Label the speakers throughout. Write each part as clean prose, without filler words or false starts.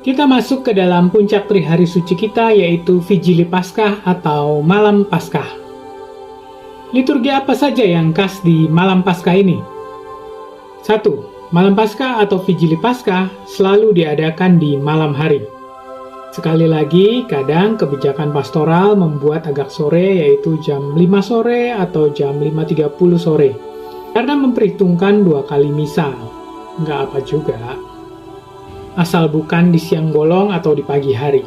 Speaker 1: Kita masuk ke dalam puncak trihari suci kita, yaitu Vigili Paskah atau Malam Paskah. Liturgi apa saja yang khas di Malam Paskah ini? 1. Malam Paskah atau Vigili Paskah selalu diadakan di malam hari. Sekali lagi, kadang kebijakan pastoral membuat agak sore, yaitu jam 5 sore atau jam 5.30 sore, karena memperhitungkan 2 kali misa. Nggak apa juga. Asal bukan di siang bolong atau di pagi hari,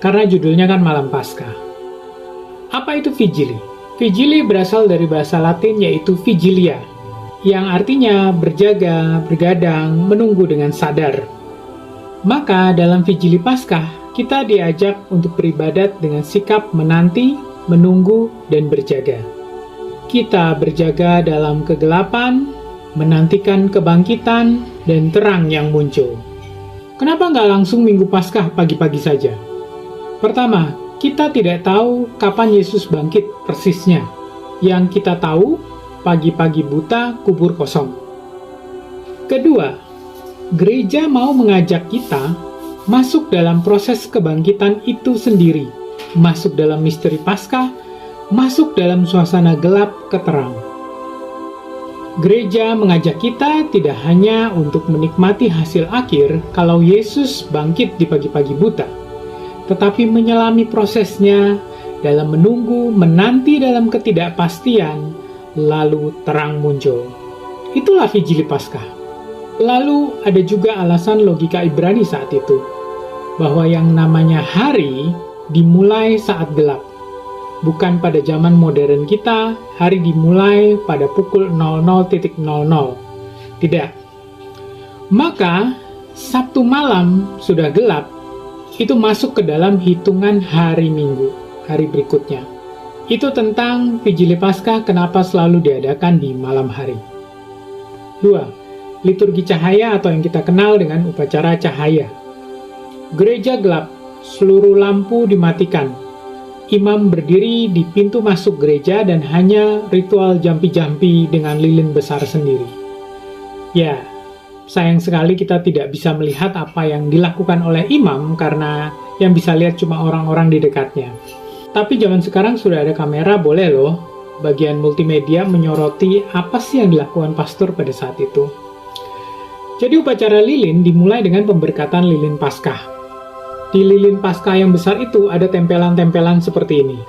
Speaker 1: karena judulnya kan Malam Paskah. Apa itu Vigili? Vigili berasal dari bahasa Latin yaitu vigilia, yang artinya berjaga, bergadang, menunggu dengan sadar. Maka dalam Vigili Paskah, kita diajak untuk beribadat dengan sikap menanti, menunggu, dan berjaga. Kita berjaga dalam kegelapan, menantikan kebangkitan, dan terang yang muncul. Kenapa nggak langsung Minggu Paskah pagi-pagi saja? Pertama, kita tidak tahu kapan Yesus bangkit persisnya. Yang kita tahu, pagi-pagi buta, kubur kosong. Kedua, gereja mau mengajak kita masuk dalam proses kebangkitan itu sendiri, masuk dalam misteri Paskah, masuk dalam suasana gelap ke terang. Gereja mengajak kita tidak hanya untuk menikmati hasil akhir kalau Yesus bangkit di pagi-pagi buta, tetapi menyelami prosesnya dalam menunggu, menanti dalam ketidakpastian, lalu terang muncul. Itulah Vigili Paskah. Lalu ada juga alasan logika Ibrani saat itu, bahwa yang namanya hari dimulai saat gelap. Bukan pada zaman modern kita, hari dimulai pada pukul 00.00. Tidak. Maka, Sabtu malam sudah gelap, itu masuk ke dalam hitungan hari Minggu, hari berikutnya. Itu tentang Vigili Paskah kenapa selalu diadakan di malam hari. 2. Liturgi cahaya atau yang kita kenal dengan upacara cahaya. Gereja gelap, seluruh lampu dimatikan. Imam berdiri di pintu masuk gereja dan hanya ritual jampi-jampi dengan lilin besar sendiri. Ya, sayang sekali kita tidak bisa melihat apa yang dilakukan oleh imam karena yang bisa lihat cuma orang-orang di dekatnya. Tapi zaman sekarang sudah ada kamera, boleh loh bagian multimedia menyoroti apa sih yang dilakukan pastor pada saat itu. Jadi upacara lilin dimulai dengan pemberkatan lilin Paskah. Di lilin Paskah yang besar itu ada tempelan-tempelan seperti ini.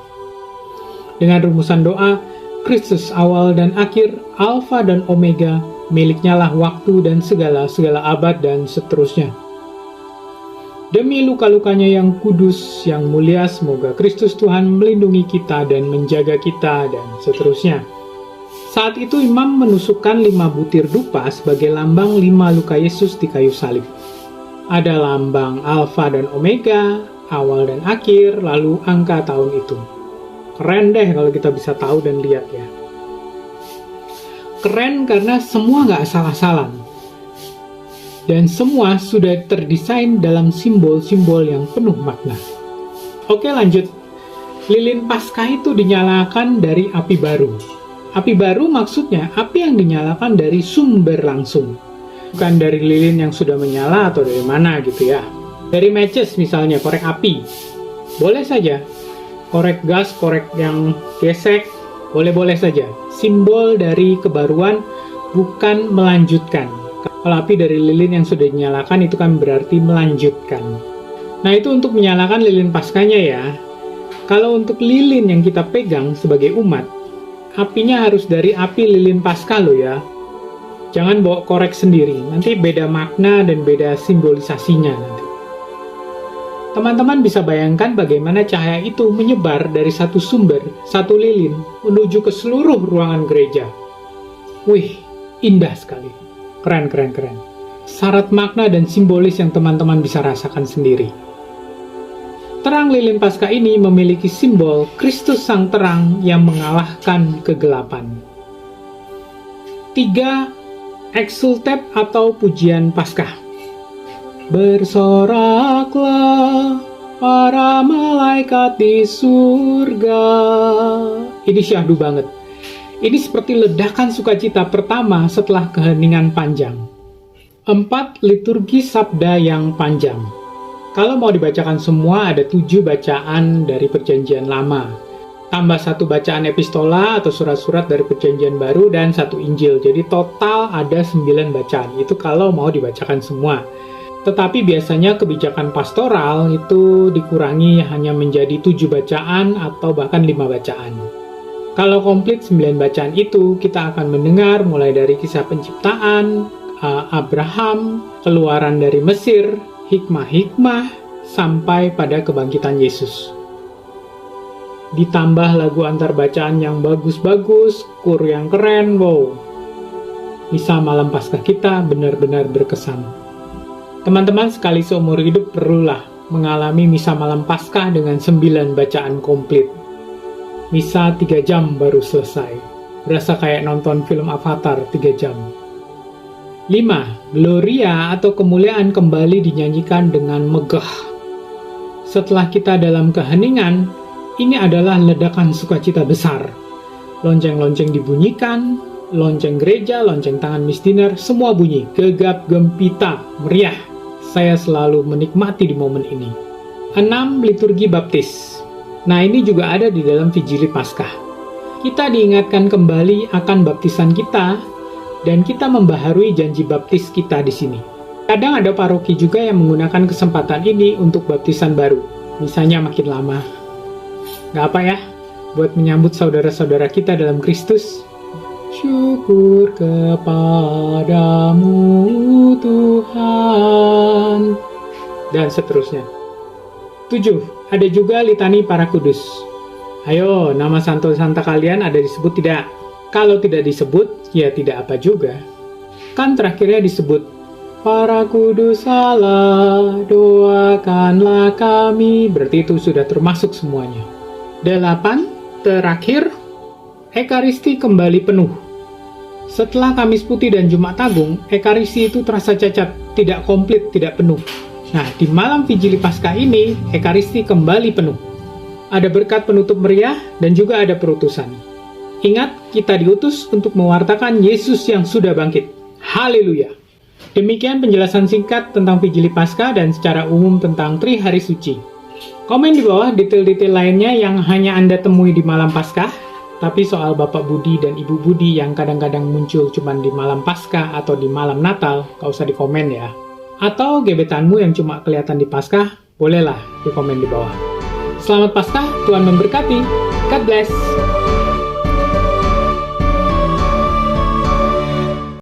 Speaker 1: Dengan rumusan doa, Kristus awal dan akhir, Alfa dan Omega, miliknya lah waktu dan segala abad dan seterusnya. Demi luka-lukanya yang kudus, yang mulia, semoga Kristus Tuhan melindungi kita dan menjaga kita dan seterusnya. Saat itu imam menusukkan 5 butir dupa sebagai lambang 5 luka Yesus di kayu salib. Ada lambang Alfa dan Omega, awal dan akhir, lalu angka tahun itu. Keren deh kalau kita bisa tahu dan lihat ya. Keren karena semua nggak asal-asalan. Dan semua sudah terdesain dalam simbol-simbol yang penuh makna. Oke, lanjut. Lilin Paskah itu dinyalakan dari api baru. Api baru maksudnya api yang dinyalakan dari sumber langsung. Bukan dari lilin yang sudah menyala atau dari mana gitu ya. Dari matches misalnya, korek api. Boleh saja. Korek gas, korek yang gesek, boleh-boleh saja. Simbol dari kebaruan, bukan melanjutkan. Kalau api dari lilin yang sudah dinyalakan itu kan berarti melanjutkan. Nah itu untuk menyalakan lilin Paskahnya ya. Kalau untuk lilin yang kita pegang sebagai umat, apinya harus dari api lilin Paskah loh ya. Jangan bawa korek sendiri, nanti beda makna dan beda simbolisasinya nanti. Teman-teman bisa bayangkan bagaimana cahaya itu menyebar dari satu sumber, satu lilin, menuju ke seluruh ruangan gereja. Wih, indah sekali. Keren. Syarat makna dan simbolis yang teman-teman bisa rasakan sendiri. Terang lilin Paskah ini memiliki simbol Kristus Sang Terang yang mengalahkan kegelapan. 3. Exultet atau pujian Paskah. Bersoraklah para malaikat di surga. Ini syahdu banget. Ini seperti ledakan sukacita pertama setelah keheningan panjang. 4. Liturgi sabda yang panjang. Kalau mau dibacakan semua, ada 7 bacaan dari Perjanjian Lama. Tambah 1 bacaan epistola atau surat-surat dari Perjanjian Baru dan 1 Injil. Jadi total ada 9 bacaan. Itu kalau mau dibacakan semua. Tetapi biasanya kebijakan pastoral itu dikurangi hanya menjadi 7 bacaan atau bahkan 5 bacaan. Kalau komplit 9 bacaan itu, kita akan mendengar mulai dari kisah penciptaan, Abraham, keluaran dari Mesir, hikmah-hikmah, sampai pada kebangkitan Yesus. Ditambah lagu antar bacaan yang bagus-bagus, kur yang keren, wow. Misa malam Paskah kita benar-benar berkesan. Teman-teman sekali seumur hidup perlulah mengalami misa malam Paskah dengan 9 bacaan komplit. Misa 3 jam baru selesai. Berasa kayak nonton film Avatar 3 jam. 5. Gloria atau kemuliaan kembali dinyanyikan dengan megah. Setelah kita dalam keheningan, ini adalah ledakan sukacita besar. Lonceng-lonceng dibunyikan, lonceng gereja, lonceng tangan misdiner, semua bunyi, gegap gempita, meriah. Saya selalu menikmati di momen ini. 6. Liturgi baptis. Nah, ini juga ada di dalam Vigili Paskah. Kita diingatkan kembali akan baptisan kita, dan kita membaharui janji baptis kita di sini. Kadang ada paroki juga yang menggunakan kesempatan ini untuk baptisan baru, misalnya makin lama. Gak apa ya, buat menyambut saudara-saudara kita dalam Kristus. Syukur kepadamu Tuhan. Dan seterusnya. 7. Ada juga litani para kudus. Ayo, nama santo-santa kalian ada disebut tidak? Kalau tidak disebut, ya tidak apa juga. Kan terakhirnya disebut, para kudus Allah, doakanlah kami. Berarti itu sudah termasuk semuanya. 8. Terakhir, Ekaristi kembali penuh. Setelah Kamis Putih dan Jumat Agung, Ekaristi itu terasa cacat, tidak komplit, tidak penuh. Nah, di malam Vigili Paskah ini, Ekaristi kembali penuh. Ada berkat penutup meriah dan juga ada perutusan. Ingat, kita diutus untuk mewartakan Yesus yang sudah bangkit. Haleluya! Demikian penjelasan singkat tentang Vigili Paskah dan secara umum tentang Tri Hari Suci. Komen di bawah detail-detail lainnya yang hanya Anda temui di malam Paskah. Tapi soal Bapak Budi dan Ibu Budi yang kadang-kadang muncul cuma di malam Paskah atau di malam Natal, gak usah di komen ya. Atau gebetanmu yang cuma kelihatan di Paskah, bolehlah di komen di bawah. Selamat Paskah, Tuhan memberkati. God bless.